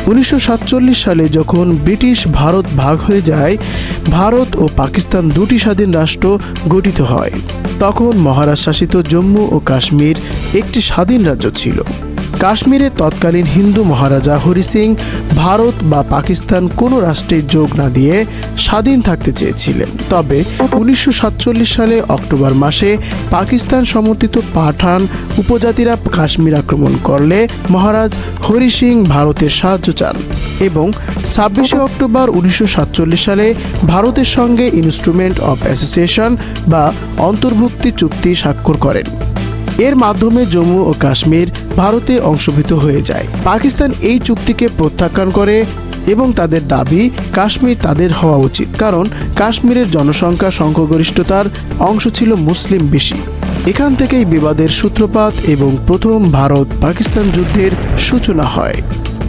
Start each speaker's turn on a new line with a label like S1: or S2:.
S1: 1947 সালে যখন ব্রিটিশ ভারত ভাগ হয়ে যায়, ভারত ও পাকিস্তান দুটি স্বাধীন রাষ্ট্র গঠিত হয়। তখন মহারাজ শাসিত জম্মু ও কাশ্মীর একটি স্বাধীন রাজ্য ছিল। কাশ্মীরের তৎকালীন হিন্দু মহারাজা হরি সিং ভারত বা পাকিস্তান কোনো রাষ্ট্রে যোগ না দিয়ে স্বাধীন থাকতে চেয়েছিলেন। তবে 1947 সালে অক্টোবর মাসে পাকিস্তান সমর্থিত পাঠান উপজাতিরা কাশ্মীর আক্রমণ করলে মহারাজ হরি সিং ভারতের সাহায্য চান এবং 26 অক্টোবর 1947 সালে ভারতের সঙ্গে ইনস্ট্রুমেন্ট অফ অ্যাসোসিয়েশন বা অন্তর্ভুক্তি চুক্তি স্বাক্ষর করেন। এর মাধ্যমে জম্মু ও কাশ্মীর ভারতে অংশভূত হয়ে যায়। পাকিস্তান এই চুক্তিকে প্রত্যাখ্যান করে এবং তাদের দাবি কাশ্মীর তাদের হওয়া উচিত, কারণ কাশ্মীরের জনসংখ্যা সংখ্যাগরিষ্ঠতার অংশ ছিল মুসলিম বেশি। এখান থেকেই বিবাদের সূত্রপাত এবং প্রথম ভারত পাকিস্তান যুদ্ধের সূচনা হয়।